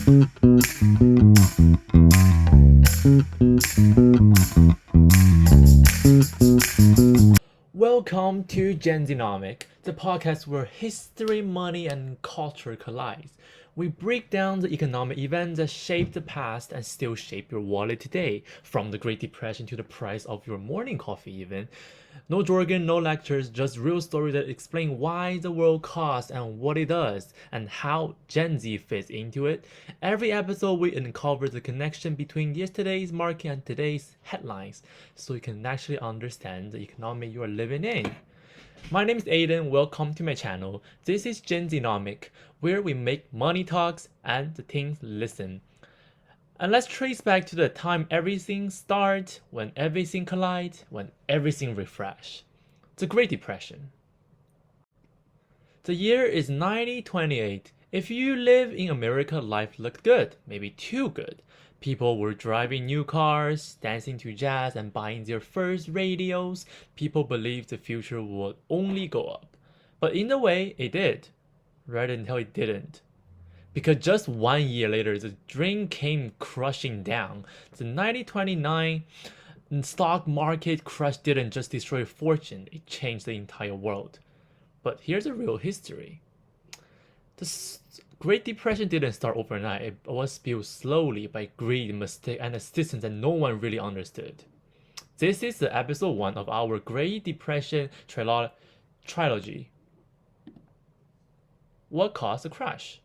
Welcome to Genzinomic, the podcast where history, money, and culture collide. We break down the economic events that shaped the past and still shape your wallet today, from the Great Depression to the price of your morning coffee even. No jargon, no lectures, just real stories that explain why the world costs and what it does, and how Gen Z fits into it. Every episode we uncover the connection between yesterday's market and today's headlines, so you can actually understand the economy you are living in. My name is Aiden, welcome to my channel. This is Gen Zinomic, where we make money talks and the things listen. And let's trace back to the time everything started, when everything collide, when everything refresh. The Great Depression. The year is 1928. If you live in America, life looked good, maybe too good. People were driving new cars, dancing to jazz, and buying their first radios. People believed the future would only go up. But in a way, it did, right until it didn't. Because just 1 year later, the dream came crushing down. The 1929 stock market crash didn't just destroy a fortune, it changed the entire world. But here's the real history. The Great Depression didn't start overnight. It was built slowly by greed, mistake, and a system that no one really understood. This is the episode 1 of our Great Depression trilogy. What caused the crash?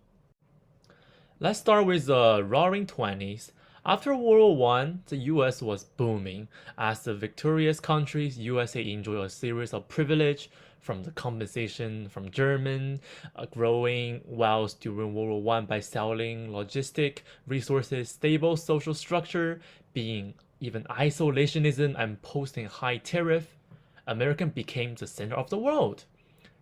Let's start with the Roaring Twenties. After World War I, the US was booming. As the victorious country, USA enjoyed a series of privilege, from the compensation from German, growing wealth during World War I by selling logistic resources, stable social structure, being even isolationism and posting high tariff. America became the center of the world.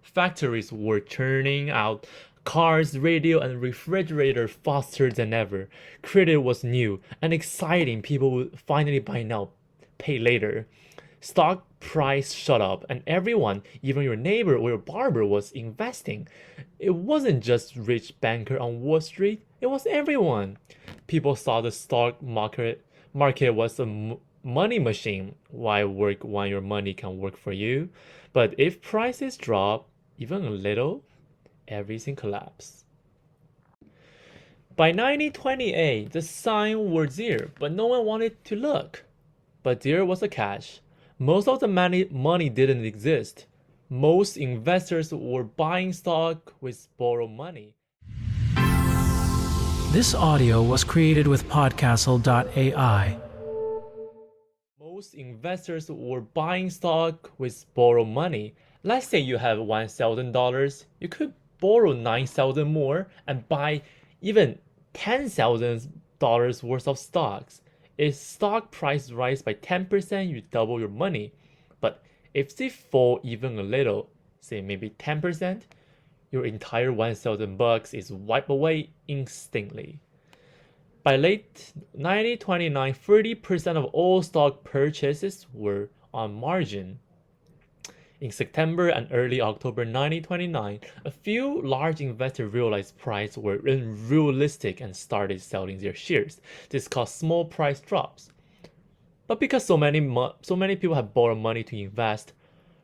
Factories were churning out cars, radio, and refrigerator faster than ever. Credit was new and exciting. People would finally buy now, pay later. Stock price shot up, and everyone, even your neighbor or your barber, was investing. It wasn't just rich banker on Wall Street, it was everyone. People saw the stock market was a money machine. Why work when your money can work for you? But if prices drop even a little, everything collapsed. By 1928, the signs were there, but no one wanted to look. But there was a catch. Most of the money didn't exist. Most investors were buying stock with borrowed money. This audio was created with Podcastle.ai. Most investors were buying stock with borrowed money. Let's say you have $1,000, you could borrow $9,000 more and buy even $10,000 worth of stocks. If stock price rise by 10%, you double your money. But if they fall even a little, say maybe 10%, your entire $1,000 is wiped away instantly. By late 1929, 30% of all stock purchases were on margin. In September and early October 1929, a few large investors realized prices were unrealistic and started selling their shares. This caused small price drops. But because so many people have borrowed money to invest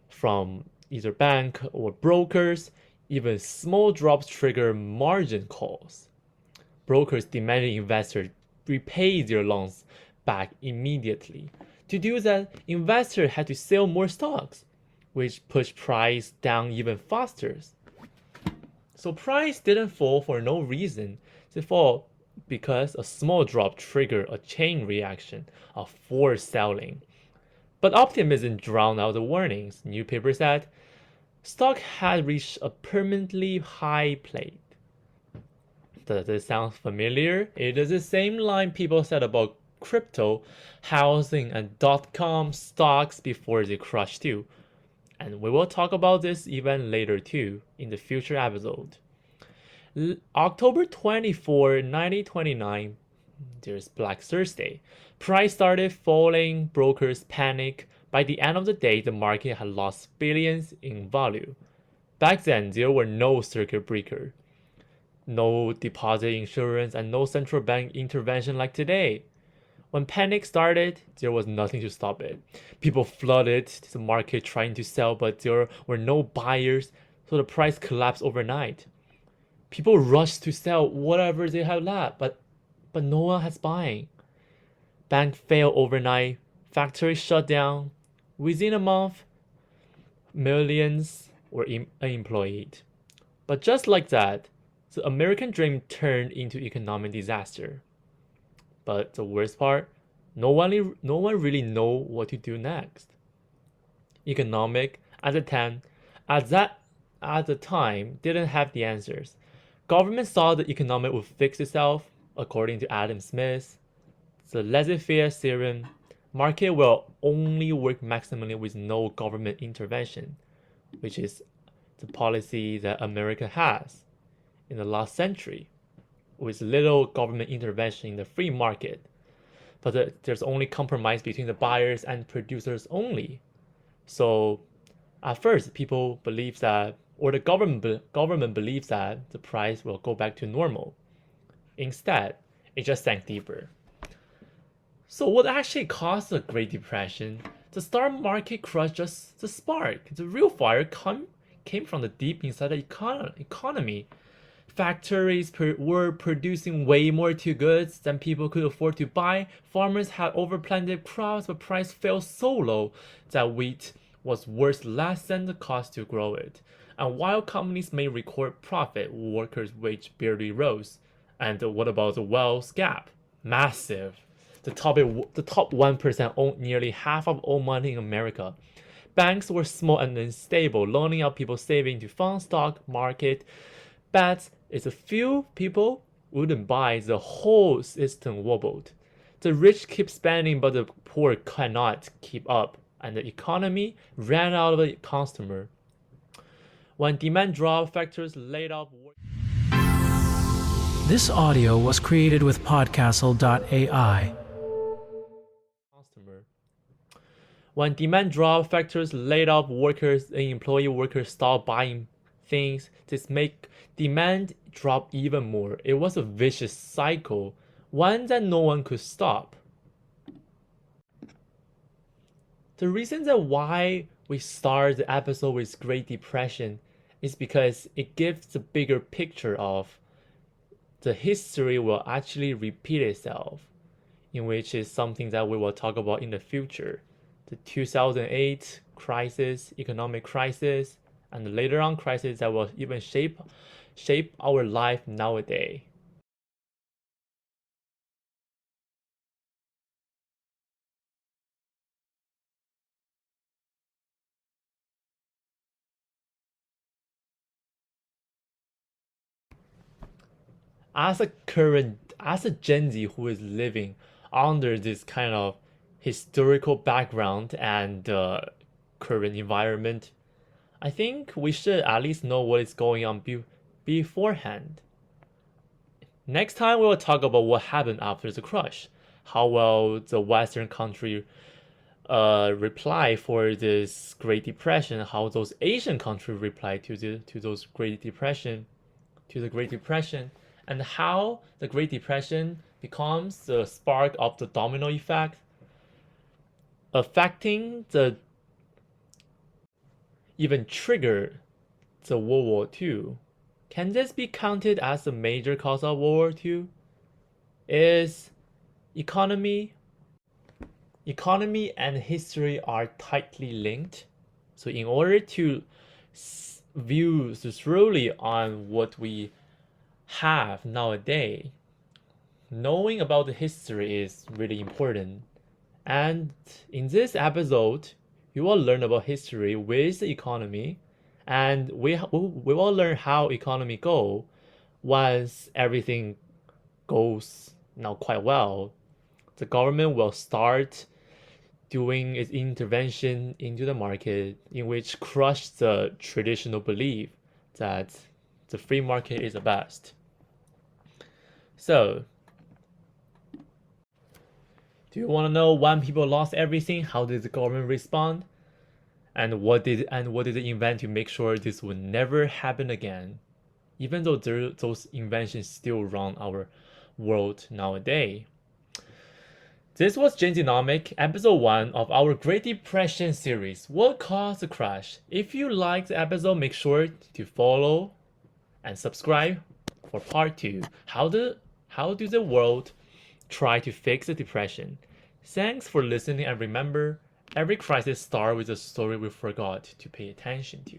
from either bank or brokers, even small drops trigger margin calls. Brokers demanded investors repay their loans back immediately. To do that, investors had to sell more stocks, which pushed price down even faster. So price didn't fall for no reason. They fall because a small drop triggered a chain reaction of forced selling. But optimism drowned out the warnings. Newspaper said stock had reached a permanently high place. Does it sound familiar? It is the same line people said about crypto, housing, and .com stocks before they crashed too. And we will talk about this even later too in the future episode. October 24, 1929, there's Black Thursday. Price started falling, brokers panic. By the end of the day, the market had lost billions in value. Back then, there were no circuit breaker. no deposit insurance, and no central bank intervention like today. When panic started, there was nothing to stop it. People flooded the market trying to sell, but there were no buyers, so the price collapsed overnight. People rushed to sell whatever they had left, but no one has buying. Bank failed overnight, factories shut down. Within a month, millions were unemployed. But just like that, the American dream turned into economic disaster. But the worst part, no one really know what to do next. Economic at the time, at that at the time didn't have the answers. Government thought the economic would fix itself, according to Adam Smith. The laissez-faire theorem, market will only work maximally with no government intervention, which is the policy that America has in the last century, with little government intervention in the free market. But there's only compromise between the buyers and producers only. So at first, people believe that, or the government believes that the price will go back to normal. Instead, it just sank deeper. So what actually caused the Great Depression? The stock market crash just the spark. The real fire came from the deep inside the economy. Factories were producing way more goods than people could afford to buy. Farmers had overplanted crops, but price fell so low that wheat was worth less than the cost to grow it. And while companies may record profit, workers' wage barely rose. And what about the wealth gap? Massive. The top 1% owned nearly half of all money in America. Banks were small and unstable, loaning out people saving to fund stock market bets. If a few people wouldn't buy, the whole system wobbled. The rich keep spending, but the poor cannot keep up, and the economy ran out of a customer. When demand dropped, factories laid off workers. This audio was created with Podcastle.ai. When demand dropped, factories laid off workers and employee workers stopped buying things. This made demand drop even more. It was a vicious cycle, one that no one could stop. The reason that why we start the episode with Great Depression is because it gives the bigger picture of the history will actually repeat itself, in which is something that we will talk about in the future. The 2008 crisis, economic crisis, and the later on crisis that will even shape our life nowadays. As a Gen Z who is living under this kind of historical background and current environment, I think we should at least know what is going on beforehand. Next time we will talk about what happened after the crash, how well the Western country reply for this Great Depression, how those Asian countries reply to the Great Depression, and how the Great Depression becomes the spark of the domino effect, affecting the even trigger the World War II. Can this be counted as a major cause of World War II? Is economy and history are tightly linked. So in order to view thoroughly on what we have nowadays, knowing about the history is really important. And in this episode, you will learn about history with the economy, and we will learn how economy go once everything goes now quite well. The government will start doing its intervention into the market, in which crush the traditional belief that the free market is the best. So, do you want to know when people lost everything? How did the government respond? And what did they invent to make sure this would never happen again? even though those inventions still run our world nowadays. This was Genomic, episode 1 of our Great Depression series, What Caused the Crash. If you liked the episode, make sure to follow and subscribe for part 2. How do the world try to fix the depression? Thanks for listening, and remember, every crisis starts with a story we forgot to pay attention to.